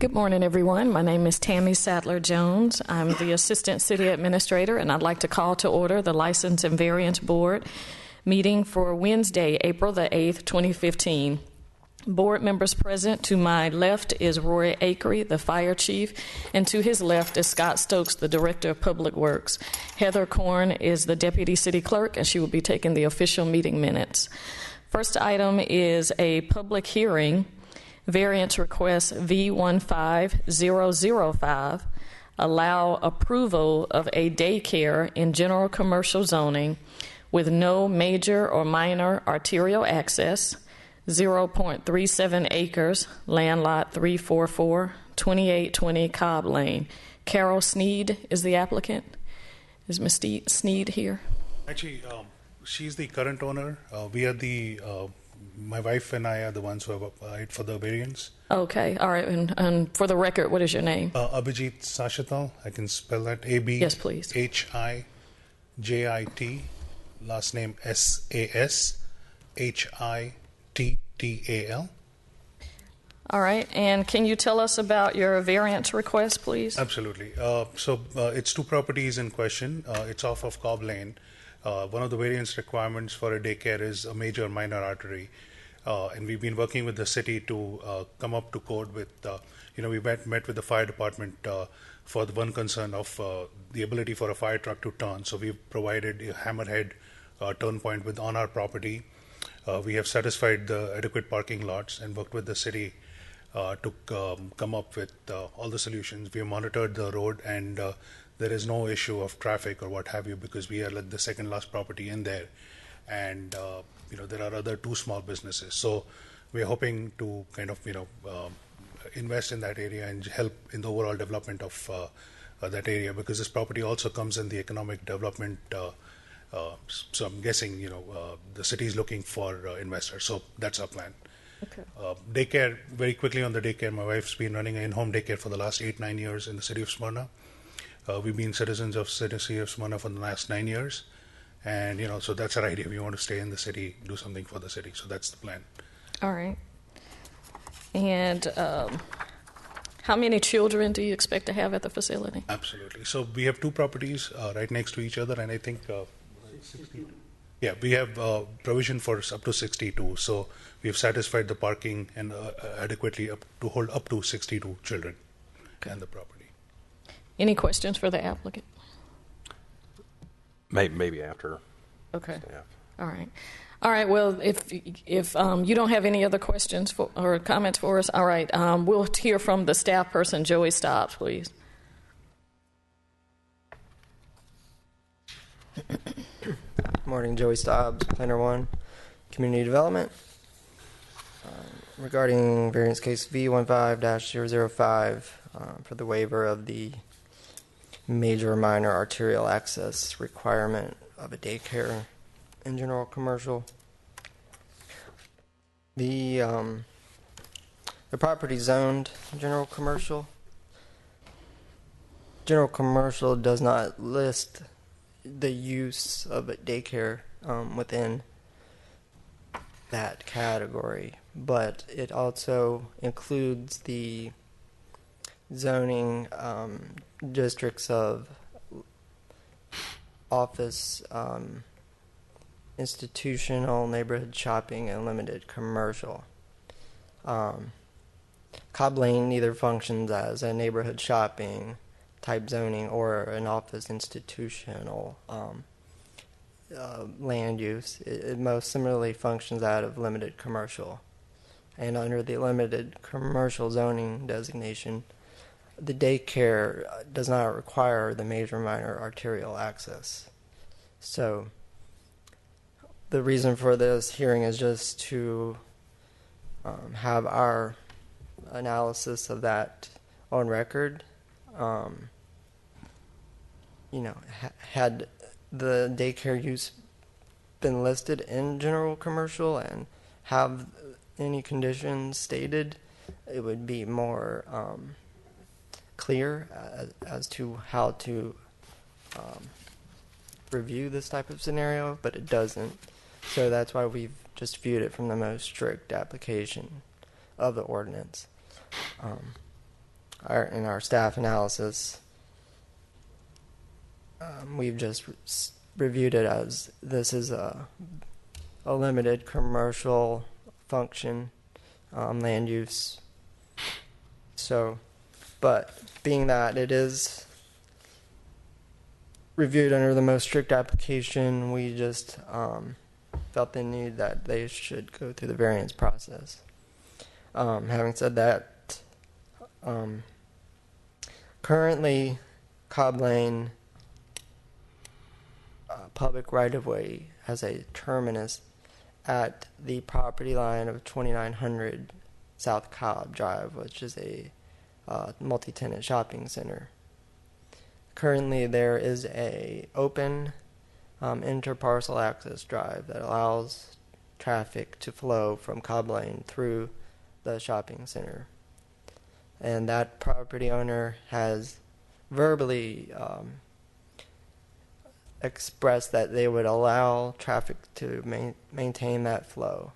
Good morning, everyone. My name is Tammy Sadler-Jones. I'm the Assistant City Administrator, and I'd like to call to order the License and Variance Board meeting for Wednesday, April the 8th, 2015. Board members present to my left is Roy Akery, the Fire Chief, and to his left is Scott Stokes, the Director of Public Works. Heather Korn is the Deputy City Clerk, and she will be taking the official meeting minutes. First item is a public hearing. Variance request V15005 allow approval of a daycare in general commercial zoning with no major or minor arterial access, 0.37 acres, land lot 344, 2820 Cobb Lane. Carol Sneed is the applicant. Is Ms. Sneed here? Actually, she's the current owner. We are the my wife and I are the ones who have applied for the variance. Okay, all right. And for the record, what is your name? Abhijit Sashatal. I can spell that. A-B. Yes, please. H-I-J-I-T. Last name S-A-S-H-I-T-T-A-L. All right. And can you tell us about your variance request, please? Absolutely. So it's two properties in question. It's off of Cobb Lane. One of the variance requirements for a daycare is a major or minor artery. And we've been working with the city to come up to code with, we met with the fire department for the one concern of the ability for a fire truck to turn. So we've provided a hammerhead turn point on our property. We have satisfied the adequate parking lots and worked with the city to come up with all the solutions. We have monitored the road, and there is no issue of traffic or what have you, because we are like the second last property in there, and there are other two small businesses. So we are hoping to kind of invest in that area and help in the overall development of that area, because this property also comes in the economic development. So I'm guessing the city is looking for investors. So that's our plan. Okay. Daycare, very quickly on the daycare, my wife's been running an in-home daycare for the last 8-9 years in the city of Smyrna. We've been citizens of the city of Smyrna for the last 9 years. And, so that's our idea. We want to stay in the city, do something for the city. So that's the plan. All right. And how many children do you expect to have at the facility? Absolutely. So we have two properties right next to each other, and I think 62. Yeah, we have provision for up to 62. So we have satisfied the parking and adequately to hold up to 62 children and the property. Any questions for the applicant? Maybe after. Okay. Staff. All right. All right. Well, if you don't have any other questions or comments for us, all right. We'll hear from the staff person, Joey Stobbs, please. Morning, Joey Stobbs, Planner 1, Community Development. Regarding variance case V15-005 for the waiver of the major or minor arterial access requirement of a daycare in general commercial. The property zoned general commercial. General commercial does not list the use of a daycare within that category, but it also includes the zoning districts of office, institutional, neighborhood shopping, and limited commercial. Cobb Lane neither functions as a neighborhood shopping type zoning or an office institutional land use. It most similarly functions out of limited commercial. And under the limited commercial zoning designation, the daycare does not require the major minor arterial access. So the reason for this hearing is just to have our analysis of that on record. Had the daycare use been listed in general commercial and have any conditions stated, it would be more clear as to how to review this type of scenario, but it doesn't. So that's why we've just viewed it from the most strict application of the ordinance. in our staff analysis, we've just reviewed it as this is a limited commercial function, land use. So, but being that it is reviewed under the most strict application, we just felt the need that they should go through the variance process. Having said that, currently Cobb Lane public right-of-way has a terminus at the property line of 2900 South Cobb Drive, which is a multi-tenant shopping center. Currently, there is a open interparcel access drive that allows traffic to flow from Cobb Lane through the shopping center. And that property owner has verbally expressed that they would allow traffic to maintain that flow,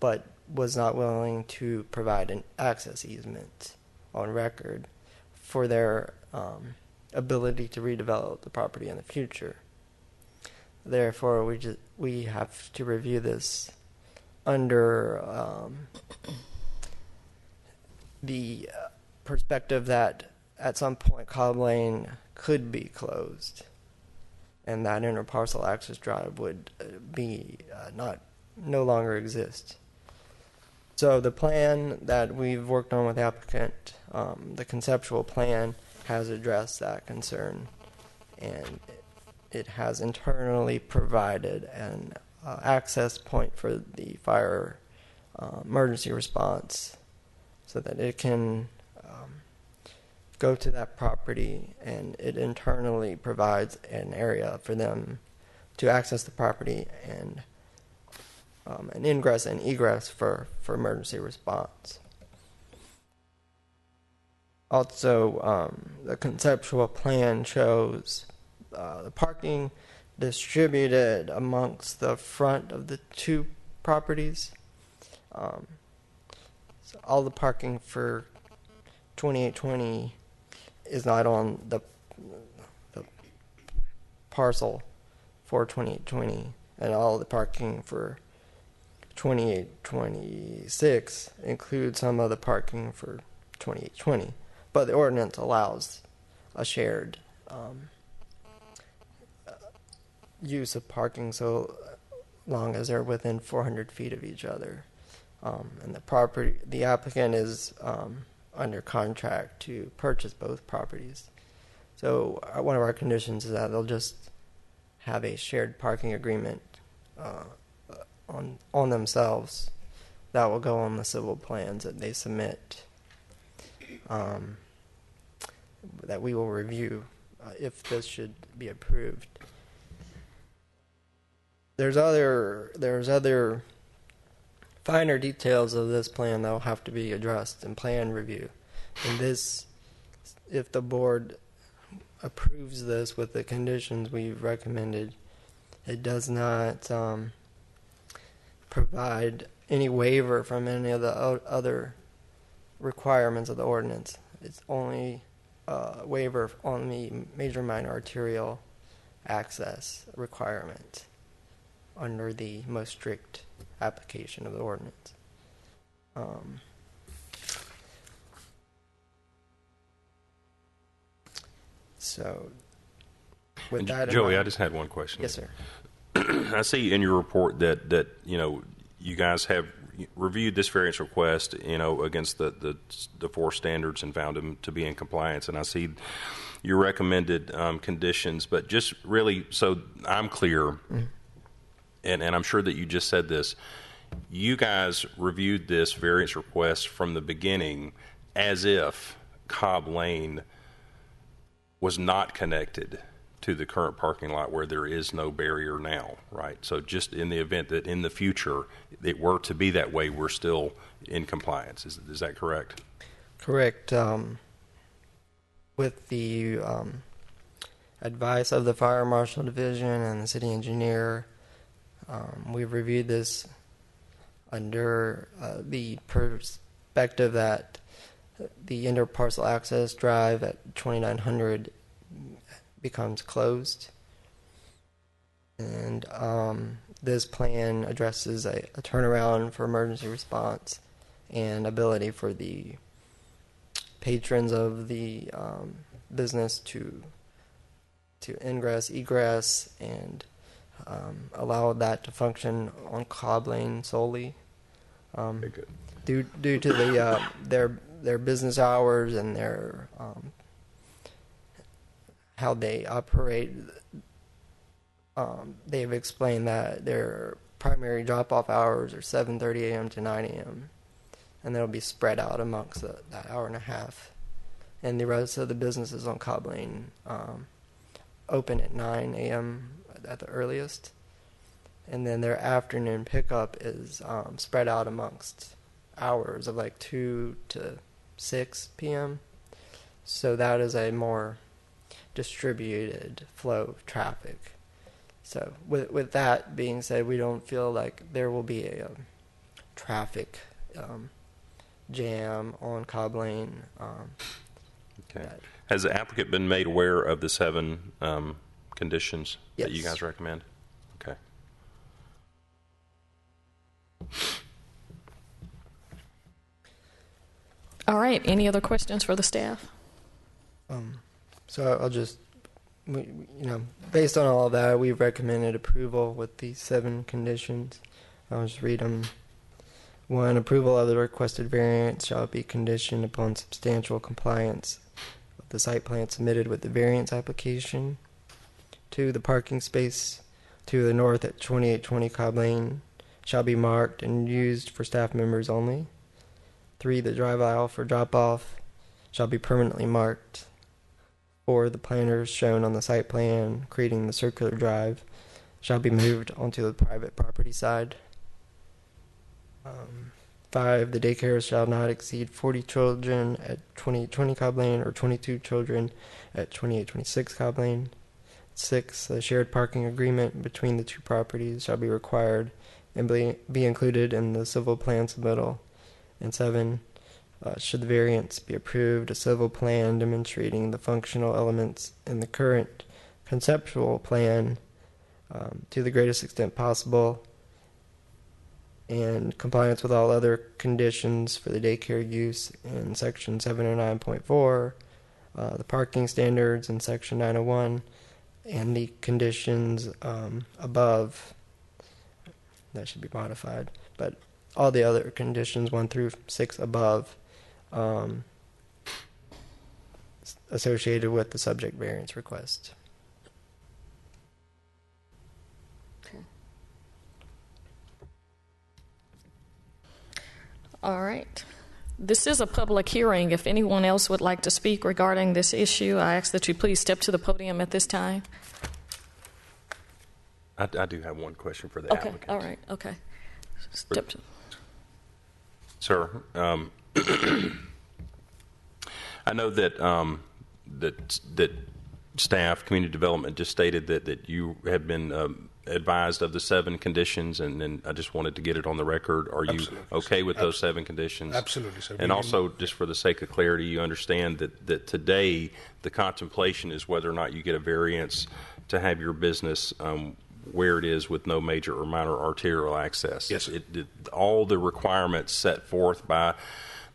but was not willing to provide an access easement on record for their ability to redevelop the property in the future. Therefore, we have to review this under the perspective that at some point Cobb Lane could be closed, and that interparcel access drive would be no longer exist. So the plan that we've worked on with the applicant, the conceptual plan, has addressed that concern, and it has internally provided an access point for the fire emergency response so that it can go to that property, and it internally provides an area for them to access the property and an ingress and egress for emergency response. Also, the conceptual plan shows the parking distributed amongst the front of the two properties. So all the parking for 2820 is not on the parcel for 2820, and all the parking for 2826 includes some of the parking for 2820. But the ordinance allows a shared use of parking so long as they're within 400 feet of each other. And the applicant is under contract to purchase both properties. So one of our conditions is that they'll just have a shared parking agreement on themselves that will go on the civil plans that they submit, that we will review if this should be approved. There's other finer details of this plan that will have to be addressed in plan review. And this, if the board approves this with the conditions we've recommended, it does not provide any waiver from any of the other requirements of the ordinance. It's only a waiver on the major minor arterial access requirement under the most strict application of the ordinance. So, with that, Joey, I just had one question. Yes, sir. I see in your report that you guys have reviewed this variance request against the four standards and found them to be in compliance, and I see your recommended conditions. But just really, so I'm clear, and I'm sure that you just said this, you guys reviewed this variance request from the beginning as if Cobb Lane was not connected to the current parking lot where there is no barrier now, right? So just in the event that in the future it were to be that way, we're still in compliance. Is that correct? Correct. With the advice of the Fire Marshal Division and the City Engineer, we've reviewed this under the perspective that the interparcel access drive at 2900 becomes closed. And this plan addresses a turnaround for emergency response and ability for the patrons of the business to ingress, egress, and allow that to function on Cobb Lane solely. Very good. Due to the their business hours and their how they operate, they've explained that their primary drop-off hours are 7:30 a.m. to 9 a.m. and they'll be spread out amongst that hour and a half. And the rest of the businesses on Cobb Lane open at 9 a.m. at the earliest. And then their afternoon pickup is spread out amongst hours of like 2 to 6 p.m. So that is a more distributed flow of traffic. So with that being said, we don't feel like there will be a traffic jam on Cobb Lane. Okay. Has the applicant been made aware of the 7 conditions that you guys recommend? Okay. All right. Any other questions for the staff? So I'll just, based on all of that, we've recommended approval with these 7 conditions. I'll just read them. 1, approval of the requested variance shall be conditioned upon substantial compliance of the site plan submitted with the variance application. 2, the parking space to the north at 2820 Cobb Lane shall be marked and used for staff members only. 3, the drive aisle for drop-off shall be permanently marked. 4, the planters shown on the site plan creating the circular drive shall be moved onto the private property side. 5, the daycare shall not exceed 40 children at 2820 Cobb Lane or 22 children at 2826 Cobb Lane. 6, the shared parking agreement between the 2 properties shall be required and be included in the civil plan submittal. And 7, should the variance be approved, a civil plan demonstrating the functional elements in the current conceptual plan to the greatest extent possible and compliance with all other conditions for the daycare use in section 709.4, the parking standards in section 901, and the conditions above that should be modified, but all the other conditions 1 through 6 above associated with the subject variance request. All right. This is a public hearing. If anyone else would like to speak regarding this issue, I ask that you please step to the podium at this time. I do have one question for the Okay. applicant. All right. Okay. Step to. Sir, I know that that staff, community development, just stated that you have been advised of the 7 conditions, and I just wanted to get it on the record. Are you okay with those 7 conditions? Absolutely, sir. And also, just for the sake of clarity, you understand that today the contemplation is whether or not you get a variance to have your business where it is with no major or minor arterial access. Yes, sir. All the requirements set forth by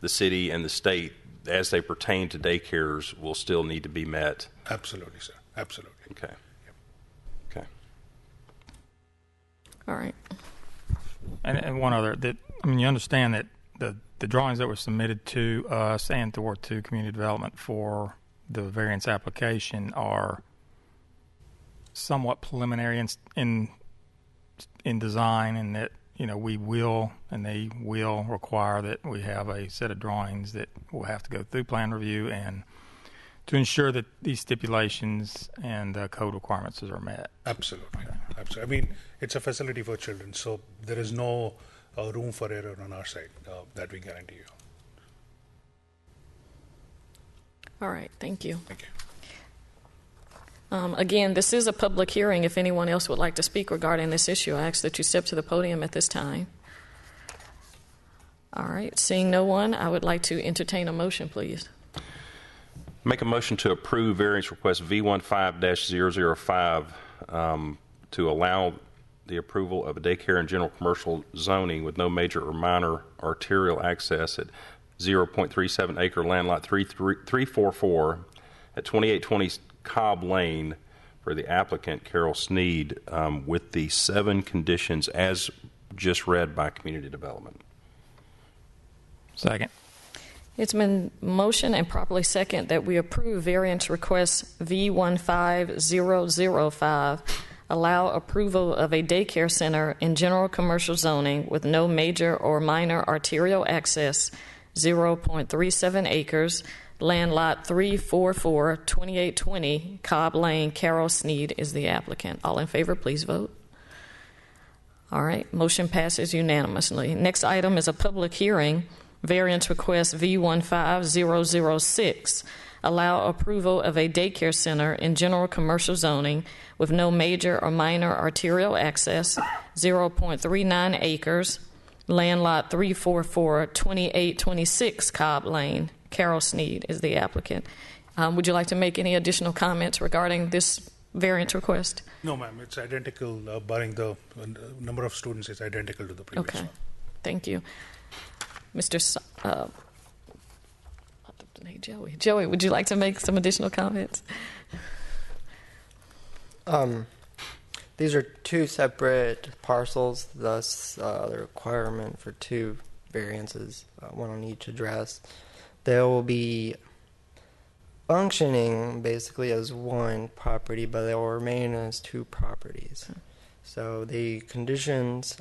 the city and the state as they pertain to daycares will still need to be met. Absolutely, sir. Absolutely. Okay. Yep. Okay. All right. And one other, you understand that the drawings that were submitted to us and to community development for the variance application are somewhat preliminary in design, and that we will and they will require that we have a set of drawings that will have to go through plan review and to ensure that these stipulations and code requirements are met. Absolutely. Absolutely. I mean, it's a facility for children, so there is no room for error on our side, that we guarantee you. All right. Thank you. Thank you. Again, this is a public hearing. If anyone else would like to speak regarding this issue, I ask that you step to the podium at this time. All right, seeing no one, I would like to entertain a motion, please. Make a motion to approve variance request V15-005 to allow the approval of a daycare and general commercial zoning with no major or minor arterial access at 0.37 acre land lot 344 at 2820 Cobb Lane for the applicant Carol Sneed with the 7 conditions as just read by Community Development. Second. It's been motioned and properly second that we approve variance request V15005, allow approval of a daycare center in general commercial zoning with no major or minor arterial access, 0.37 acres, land lot 344, 2820 Cobb Lane. Carol Sneed is the applicant. All in favor, please vote. All right, motion passes unanimously. Next item is a public hearing. Variance request V15006, allow approval of a daycare center in general commercial zoning with no major or minor arterial access, 0.39 acres, land lot 344, 2826 Cobb Lane. Carol Sneed is the applicant. Would you like to make any additional comments regarding this variance request? No, ma'am. It's identical, barring the number of students is identical to the previous one. Thank you. Mr. Joey, would you like to make some additional comments? These are 2 separate parcels, thus the requirement for 2 variances, one on each address. They will be functioning basically as one property, but they will remain as 2 properties. So the conditions,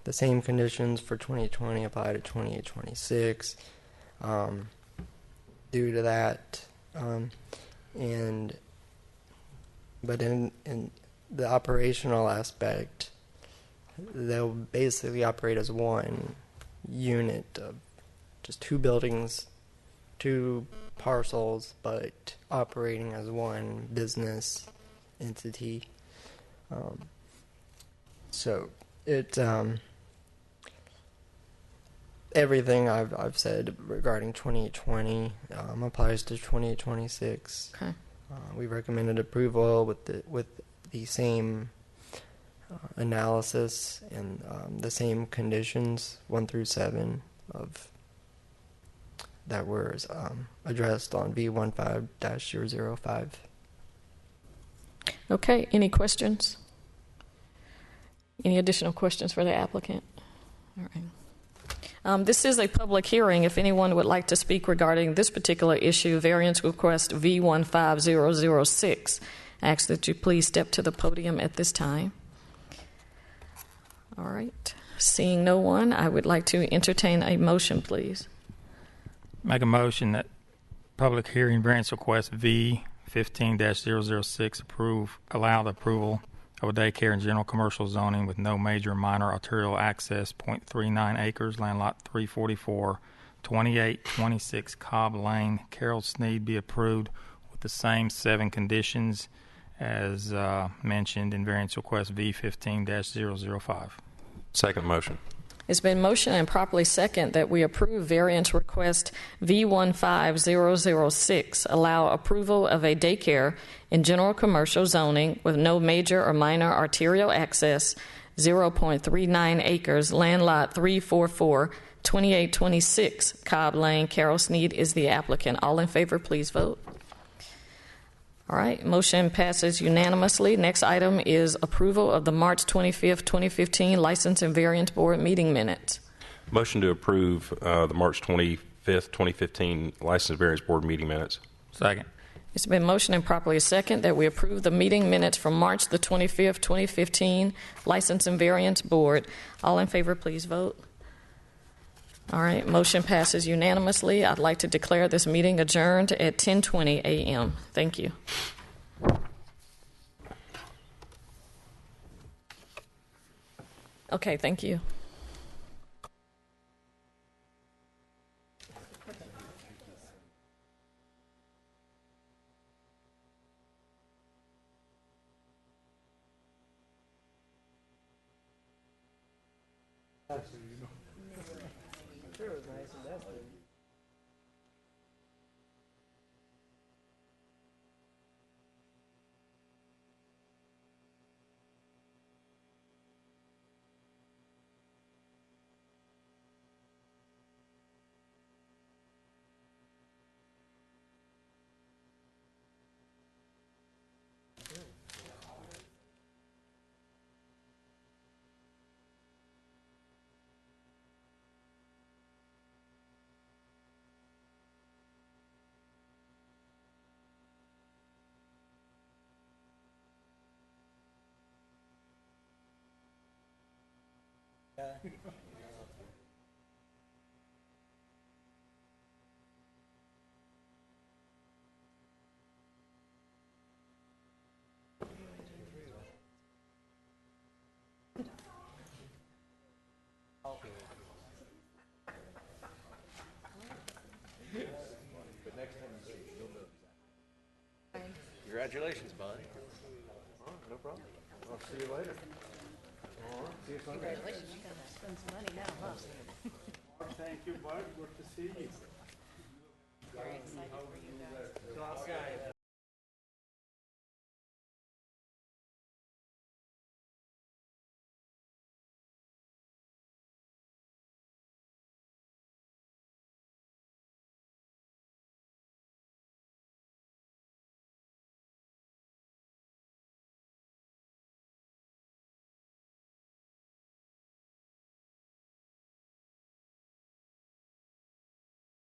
the same conditions for 2020 apply to 2826 due to that. But in the operational aspect, they'll basically operate as one unit of just 2 buildings, 2 parcels, but operating as one business entity. So it everything I've said regarding 2020 applies to 2026. Okay. We recommended approval with the same analysis and the same conditions 1 through 7 of that were addressed on V15-005. Okay. Any questions? Any additional questions for the applicant? All right. This is a public hearing. If anyone would like to speak regarding this particular issue, variance request V15006, I ask that you please step to the podium at this time. All right. Seeing no one, I would like to entertain a motion, please. Make a motion that public hearing variance request V15-006 allow the approval of a daycare in general commercial zoning with no major or minor arterial access, 0.39 acres, land lot 344, 2826 Cobb Lane. Carol Sneed be approved with the same 7 conditions as mentioned in variance request V15-005. Second motion. It's been motioned and properly second that we approve variance request V15006, allow approval of a daycare in general commercial zoning with no major or minor arterial access, 0.39 acres, land lot 344, 2826 Cobb Lane. Carol Sneed is the applicant. All in favor, please vote. All right, motion passes unanimously. Next item is approval of the March 25th, 2015 License and Variance Board meeting minutes. Motion to approve the March 25th, 2015 License and Variance Board meeting minutes. Second. It's been motioned and properly second that we approve the meeting minutes from March the 25th, 2015 License and Variance Board. All in favor, please vote. All right, motion passes unanimously. I'd like to declare this meeting adjourned at 10:20 a.m. Thank you. Okay, thank you. Absolutely. Congratulations, buddy. No problem. I'll see you later. See you Sunday. Congratulations, you gotta spend some money now, huh? Thank you, Bud. Good to see you. Very excited for you guys.